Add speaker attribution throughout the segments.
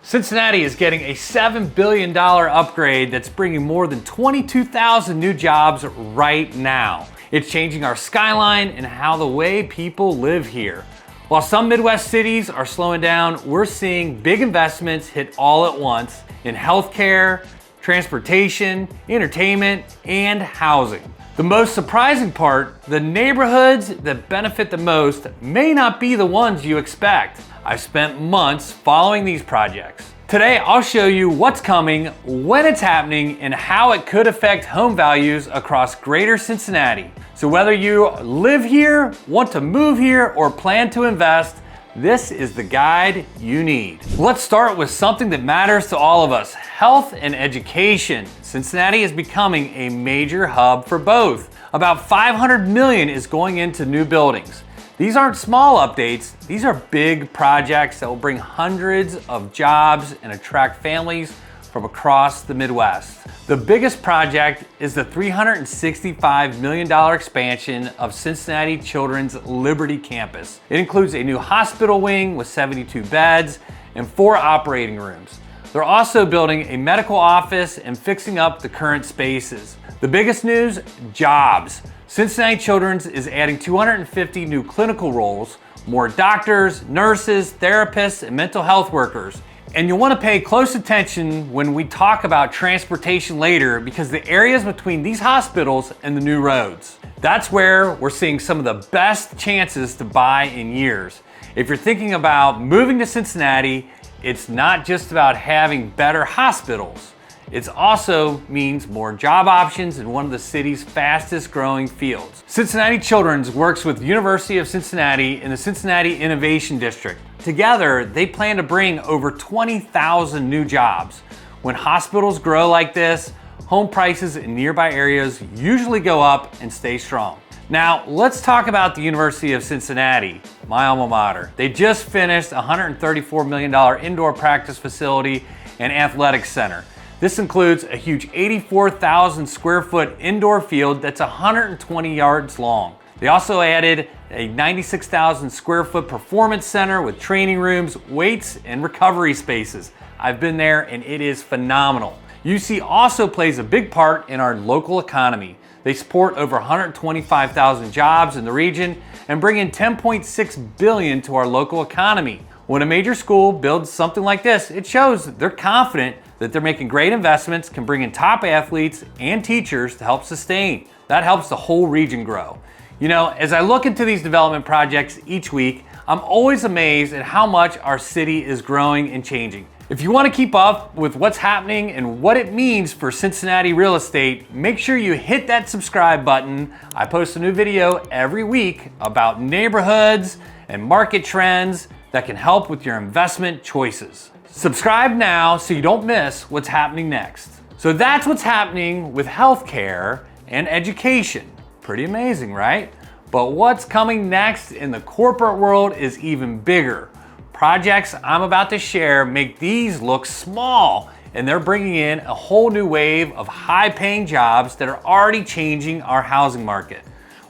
Speaker 1: Cincinnati is getting a $7 billion upgrade that's bringing more than 22,000 new jobs right now. It's changing our skyline and how the way people live here. While some Midwest cities are slowing down, we're seeing big investments hit all at once in healthcare, transportation, entertainment, and housing. The most surprising part, the neighborhoods that benefit the most may not be the ones you expect. I've spent months following these projects. Today, I'll show you what's coming, when it's happening, and how it could affect home values across Greater Cincinnati. So whether you live here, want to move here, or plan to invest, this is the guide you need. Let's start with something that matters to all of us, health and education. Cincinnati is becoming a major hub for both. About $500 million is going into new buildings. These aren't small updates, these are big projects that will bring hundreds of jobs and attract families from across the Midwest. The biggest project is the $365 million expansion of Cincinnati Children's Liberty Campus. It includes a new hospital wing with 72 beds and 4 operating rooms. They're also building a medical office and fixing up the current spaces. The biggest news, jobs. Cincinnati Children's is adding 250 new clinical roles, more doctors, nurses, therapists, and mental health workers. And you'll want to pay close attention when we talk about transportation later, because the areas between these hospitals and the new roads, that's where we're seeing some of the best chances to buy in years. If you're thinking about moving to Cincinnati, it's not just about having better hospitals. It also means more job options in one of the city's fastest growing fields. Cincinnati Children's works with the University of Cincinnati in the Cincinnati Innovation District. Together, they plan to bring over 20,000 new jobs. When hospitals grow like this, home prices in nearby areas usually go up and stay strong. Now, let's talk about the University of Cincinnati, my alma mater. They just finished a $134 million indoor practice facility and athletics center. This includes a huge 84,000 square foot indoor field that's 120 yards long. They also added a 96,000 square foot performance center with training rooms, weights, and recovery spaces. I've been there and it is phenomenal. UC also plays a big part in our local economy. They support over 125,000 jobs in the region and bring in $10.6 billion to our local economy. When a major school builds something like this, it shows that they're confident that they're making great investments, can bring in top athletes and teachers to help sustain. That helps the whole region grow. You know, as I look into these development projects each week, I'm always amazed at how much our city is growing and changing. If you want to keep up with what's happening and what it means for Cincinnati real estate, make sure you hit that subscribe button. I post a new video every week about neighborhoods and market trends that can help with your investment choices. Subscribe now so you don't miss what's happening next. So that's what's happening with healthcare and education. Pretty amazing, right? But what's coming next in the corporate world is even bigger. Projects I'm about to share make these look small, and they're bringing in a whole new wave of high-paying jobs that are already changing our housing market.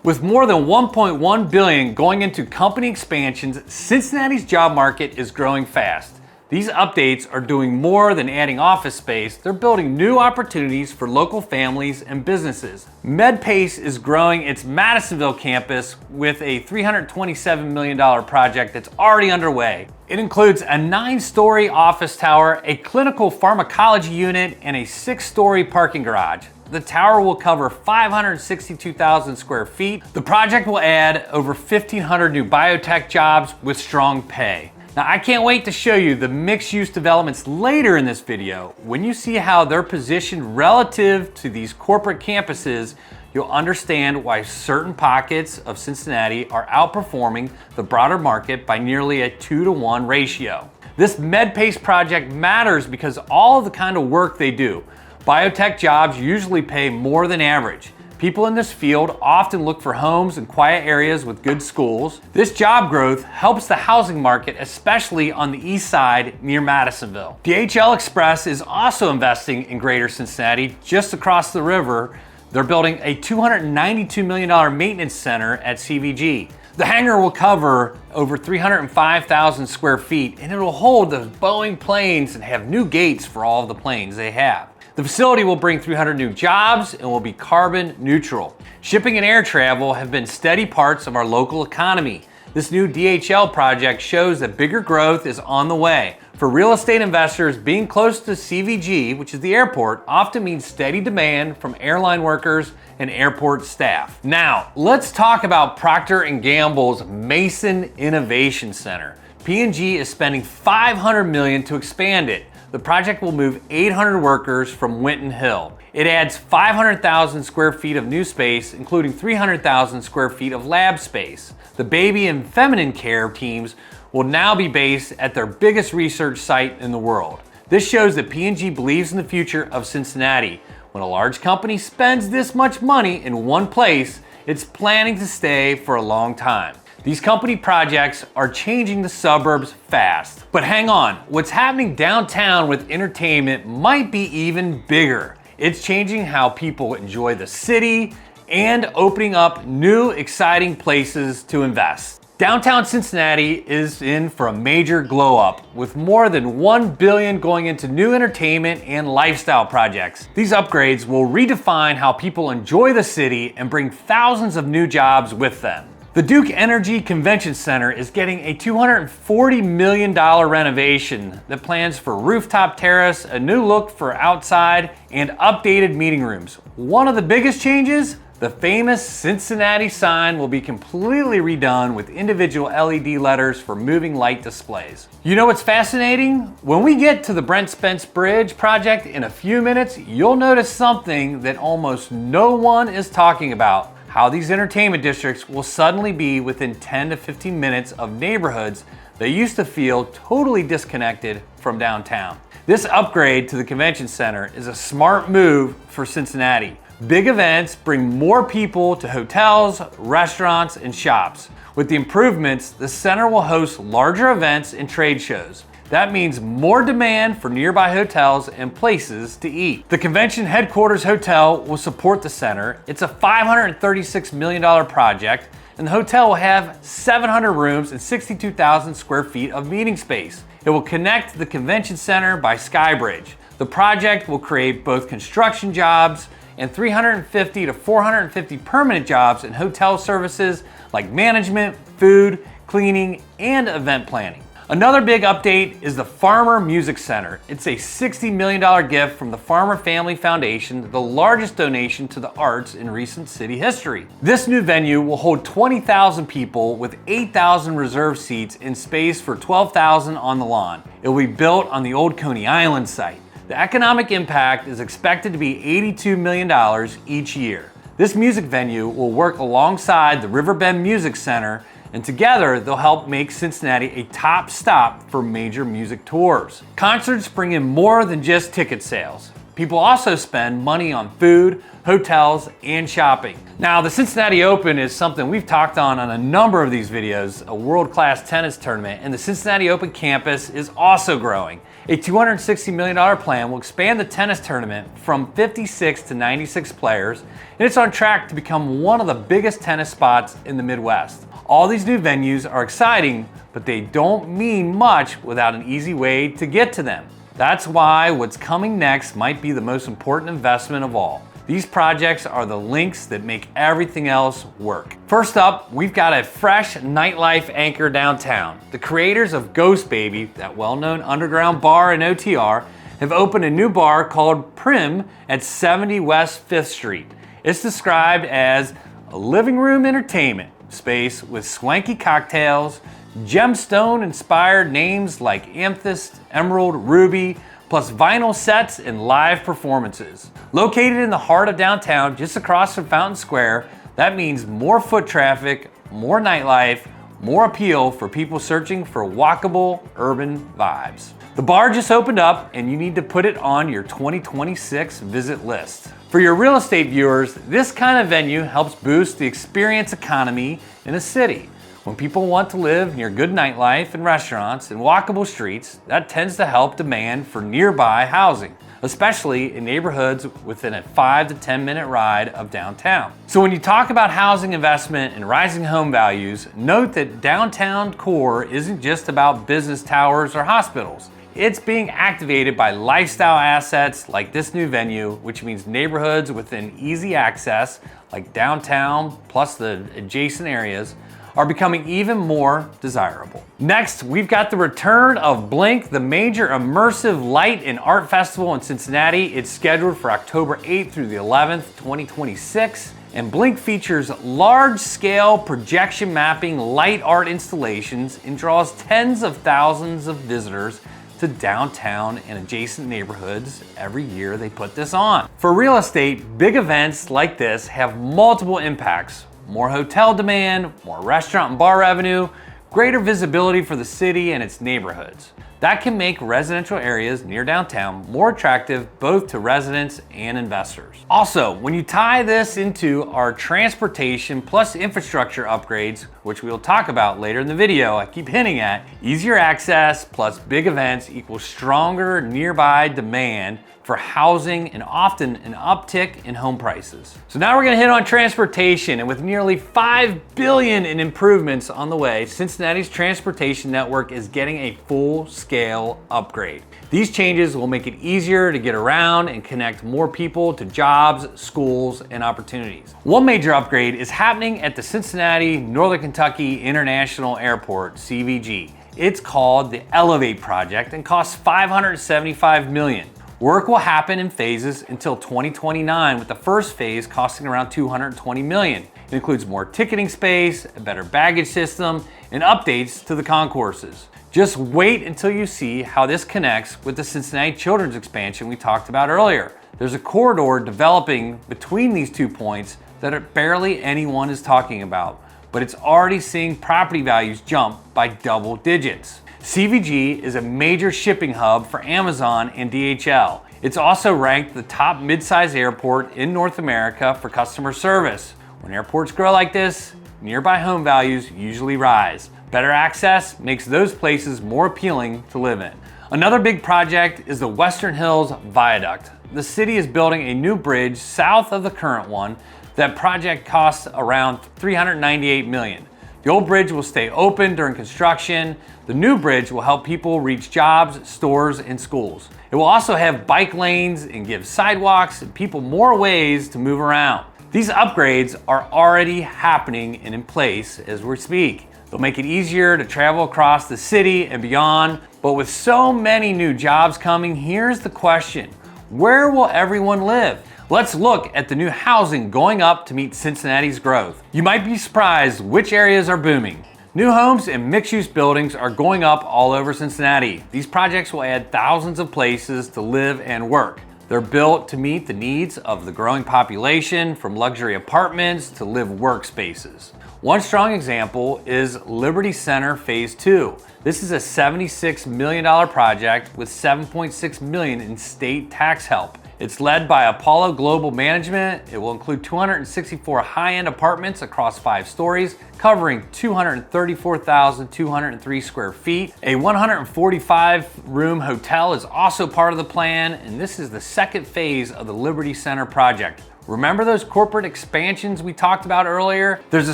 Speaker 1: With more than $1.1 billion going into company expansions, Cincinnati's job market is growing fast. These updates are doing more than adding office space, they're building new opportunities for local families and businesses. MedPace is growing its Madisonville campus with a $327 million project that's already underway. It includes a 9-story office tower, a clinical pharmacology unit, and a 6-story parking garage. The tower will cover 562,000 square feet. The project will add over 1,500 new biotech jobs with strong pay. Now, I can't wait to show you the mixed-use developments later in this video. When you see how they're positioned relative to these corporate campuses, you'll understand why certain pockets of Cincinnati are outperforming the broader market by nearly a 2-to-1 ratio. This MedPace project matters because all of the kind of work they do. Biotech jobs usually pay more than average. People in this field often look for homes in quiet areas with good schools. This job growth helps the housing market, especially on the east side near Madisonville. DHL Express is also investing in Greater Cincinnati, just across the river. They're building a $292 million maintenance center at CVG. The hangar will cover over 305,000 square feet, and it will hold the Boeing planes and have new gates for all of the planes they have. The facility will bring 300 new jobs and will be carbon neutral. Shipping and air travel have been steady parts of our local economy. This new DHL project shows that bigger growth is on the way. For real estate investors, being close to CVG, which is the airport, often means steady demand from airline workers and airport staff. Now, let's talk about Procter & Gamble's Mason Innovation Center. P&G is spending $500 million to expand it. The project will move 800 workers from Winton Hill. It adds 500,000 square feet of new space, including 300,000 square feet of lab space. The baby and feminine care teams will now be based at their biggest research site in the world. This shows that P&G believes in the future of Cincinnati. When a large company spends this much money in one place, it's planning to stay for a long time. These company projects are changing the suburbs fast. But hang on, what's happening downtown with entertainment might be even bigger. It's changing how people enjoy the city and opening up new, exciting places to invest. Downtown Cincinnati is in for a major glow up, with more than $1 billion going into new entertainment and lifestyle projects. These upgrades will redefine how people enjoy the city and bring thousands of new jobs with them. The Duke Energy Convention Center is getting a $240 million renovation that plans for rooftop terrace, a new look for outside, and updated meeting rooms. One of the biggest changes? The famous Cincinnati sign will be completely redone with individual LED letters for moving light displays. You know what's fascinating? When we get to the Brent Spence Bridge project in a few minutes, you'll notice something that almost no one is talking about: how these entertainment districts will suddenly be within 10 to 15 minutes of neighborhoods that used to feel totally disconnected from downtown. This upgrade to the convention center is a smart move for Cincinnati. Big events bring more people to hotels, restaurants, and shops. With the improvements, the center will host larger events and trade shows. That means more demand for nearby hotels and places to eat. The convention headquarters hotel will support the center. It's a $536 million project, and the hotel will have 700 rooms and 62,000 square feet of meeting space. It will connect the convention center by Skybridge. The project will create both construction jobs and 350 to 450 permanent jobs in hotel services like management, food, cleaning, and event planning. Another big update is the Farmer Music Center. It's a $60 million gift from the Farmer Family Foundation, the largest donation to the arts in recent city history. This new venue will hold 20,000 people with 8,000 reserved seats and space for 12,000 on the lawn. It will be built on the old Coney Island site. The economic impact is expected to be $82 million each year. This music venue will work alongside the Riverbend Music Center, and together they'll help make Cincinnati a top stop for major music tours. Concerts bring in more than just ticket sales. People also spend money on food, hotels, and shopping. Now, the Cincinnati Open is something we've talked on a number of these videos, a world-class tennis tournament, and the Cincinnati Open campus is also growing. A $260 million plan will expand the tennis tournament from 56 to 96 players, and it's on track to become one of the biggest tennis spots in the Midwest. All these new venues are exciting, but they don't mean much without an easy way to get to them. That's why what's coming next might be the most important investment of all. These projects are the links that make everything else work. First up, we've got a fresh nightlife anchor downtown. The creators of Ghost Baby, that well-known underground bar in OTR, have opened a new bar called Prim at 70 West 5th Street. It's described as a living room entertainment space with swanky cocktails, gemstone-inspired names like Amethyst, Emerald, Ruby, plus vinyl sets and live performances. Located in the heart of downtown, just across from Fountain Square, that means more foot traffic, more nightlife, more appeal for people searching for walkable urban vibes. The bar just opened up, and you need to put it on your 2026 visit list. For your real estate viewers, this kind of venue helps boost the experience economy in a city. When people want to live near good nightlife and restaurants and walkable streets, that tends to help demand for nearby housing. especially in neighborhoods within a 5 to 10 minute ride of downtown. So when you talk about housing investment and rising home values, note that downtown core isn't just about business towers or hospitals. It's being activated by lifestyle assets like this new venue, which means neighborhoods within easy access, like downtown plus the adjacent areas, are becoming even more desirable. Next, we've got the return of Blink, the major immersive light and art festival in Cincinnati. It's scheduled for October 8th through the 11th, 2026. And Blink features large-scale projection mapping light art installations and draws tens of thousands of visitors to downtown and adjacent neighborhoods every year they put this on. For real estate, big events like this have multiple impacts. More hotel demand, more restaurant and bar revenue, greater visibility for the city and its neighborhoods. That can make residential areas near downtown more attractive both to residents and investors. Also, when you tie this into our transportation plus infrastructure upgrades, which we'll talk about later in the video, I keep hinting at, easier access plus big events equals stronger nearby demand for housing and often an uptick in home prices. So now we're gonna hit on transportation, and with nearly $5 billion in improvements on the way, Cincinnati's transportation network is getting a full-scale upgrade. These changes will make it easier to get around and connect more people to jobs, schools, and opportunities. One major upgrade is happening at the Cincinnati Northern Kentucky International Airport, CVG. It's called the Elevate Project and costs $575 million. Work will happen in phases until 2029, with the first phase costing around $220 million. It includes more ticketing space, a better baggage system, and updates to the concourses. Just wait until you see how this connects with the Cincinnati Children's expansion we talked about earlier. There's a corridor developing between these 2 points that barely anyone is talking about, but it's already seeing property values jump by double digits. CVG is a major shipping hub for Amazon and DHL. It's also ranked the top mid-size airport in North America for customer service. When airports grow like this, nearby home values usually rise. Better access makes those places more appealing to live in. Another big project is the Western Hills Viaduct. The city is building a new bridge south of the current one. That project costs around $398 million. The old bridge will stay open during construction. The new bridge will help people reach jobs, stores, and schools. It will also have bike lanes and give sidewalks and people more ways to move around. These upgrades are already happening and in place as we speak. They'll make it easier to travel across the city and beyond. But with so many new jobs coming, here's the question: where will everyone live? Let's look at the new housing going up to meet Cincinnati's growth. You might be surprised which areas are booming. New homes and mixed-use buildings are going up all over Cincinnati. These projects will add thousands of places to live and work. They're built to meet the needs of the growing population, from luxury apartments to live workspaces. One strong example is Liberty Center Phase 2. This is a $76 million project with $7.6 million in state tax help. It's led by Apollo Global Management. It will include 264 high-end apartments across 5 stories, covering 234,203 square feet. A 145-room hotel is also part of the plan, and this is the second phase of the Liberty Center project. Remember those corporate expansions we talked about earlier? There's a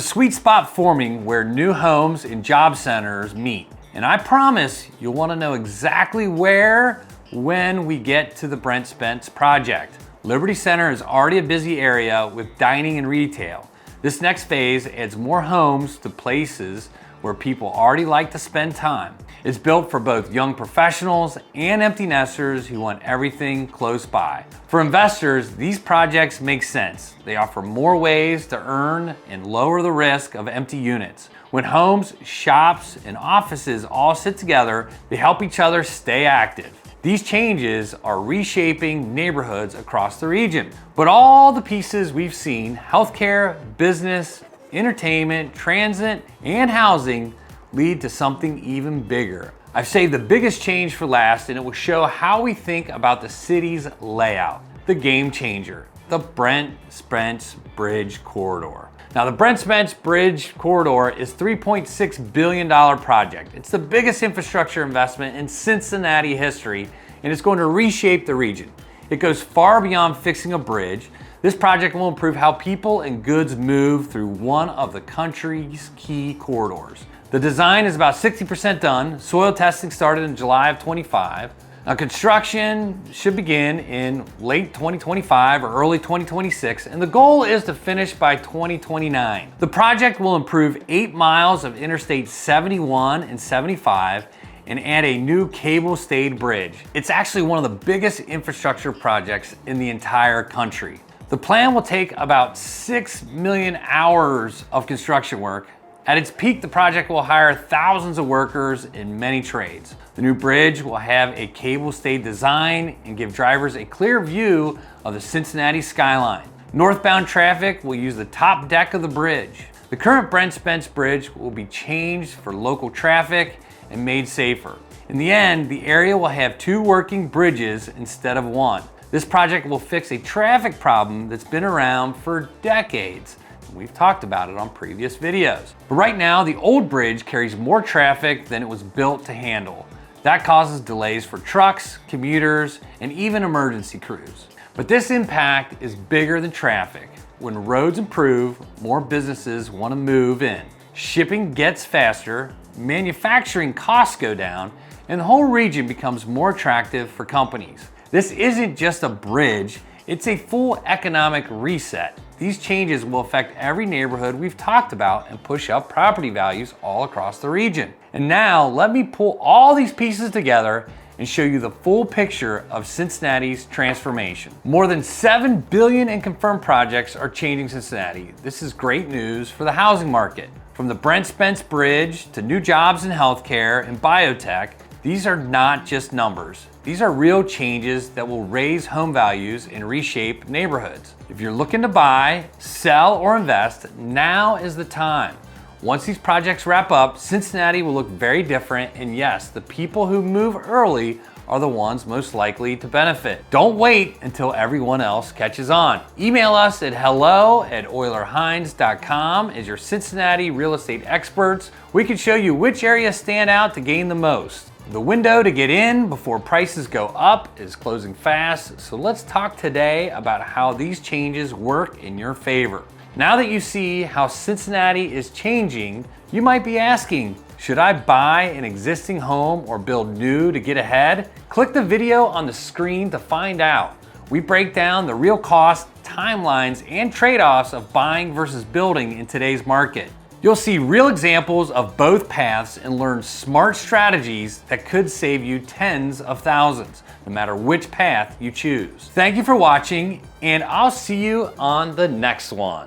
Speaker 1: sweet spot forming where new homes and job centers meet. And I promise you'll want to know exactly where when we get to the Brent Spence project. Liberty Center is already a busy area with dining and retail. This next phase adds more homes to places where people already like to spend time. It's built for both young professionals and empty nesters who want everything close by. For investors, these projects make sense. They offer more ways to earn and lower the risk of empty units. When homes, shops, and offices all sit together, they help each other stay active. These changes are reshaping neighborhoods across the region. But all the pieces we've seen, healthcare, business, entertainment, transit, and housing, lead to something even bigger. I've saved the biggest change for last, and it will show how we think about the city's layout. The game changer, the Brent Spence Bridge corridor. Now, the Brent Spence Bridge corridor is a $3.6 billion project. It's the biggest infrastructure investment in Cincinnati history, and it's going to reshape the region. It goes far beyond fixing a bridge. This project will improve how people and goods move through one of the country's key corridors. The design is about 60% done. Soil testing started in July of 25. Now, construction should begin in late 2025 or early 2026, and the goal is to finish by 2029. The project will improve 8 miles of Interstate 71 and 75 and add a new cable-stayed bridge. It's actually one of the biggest infrastructure projects in the entire country. The plan will take about 6 million hours of construction work. At its peak, the project will hire thousands of workers in many trades. The new bridge will have a cable-stayed design and give drivers a clear view of the Cincinnati skyline. Northbound traffic will use the top deck of the bridge. The current Brent Spence Bridge will be changed for local traffic and made safer. In the end, the area will have 2 working bridges instead of 1. This project will fix a traffic problem that's been around for decades. We've talked about it on previous videos. But right now, the old bridge carries more traffic than it was built to handle. That causes delays for trucks, commuters, and even emergency crews. But this impact is bigger than traffic. When roads improve, more businesses want to move in. Shipping gets faster, manufacturing costs go down, and the whole region becomes more attractive for companies. This isn't just a bridge, it's a full economic reset. These changes will affect every neighborhood we've talked about and push up property values all across the region. And now let me pull all these pieces together and show you the full picture of Cincinnati's transformation. More than $7 billion in confirmed projects are changing Cincinnati. This is great news for the housing market. From the Brent Spence Bridge to new jobs in healthcare and biotech, these are not just numbers. These are real changes that will raise home values and reshape neighborhoods. If you're looking to buy, sell, or invest, now is the time. Once these projects wrap up, Cincinnati will look very different, and yes, the people who move early are the ones most likely to benefit. Don't wait until everyone else catches on. Email us at hello@oylerhines.com. As your Cincinnati real estate experts, we can show you which areas stand out to gain the most. The window to get in before prices go up is closing fast, so let's talk today about how these changes work in your favor. Now that you see how Cincinnati is changing, you might be asking, should I buy an existing home or build new to get ahead? Click the video on the screen to find out. We break down the real costs, timelines, and trade-offs of buying versus building in today's market. You'll see real examples of both paths and learn smart strategies that could save you tens of thousands, no matter which path you choose. Thank you for watching, and I'll see you on the next one.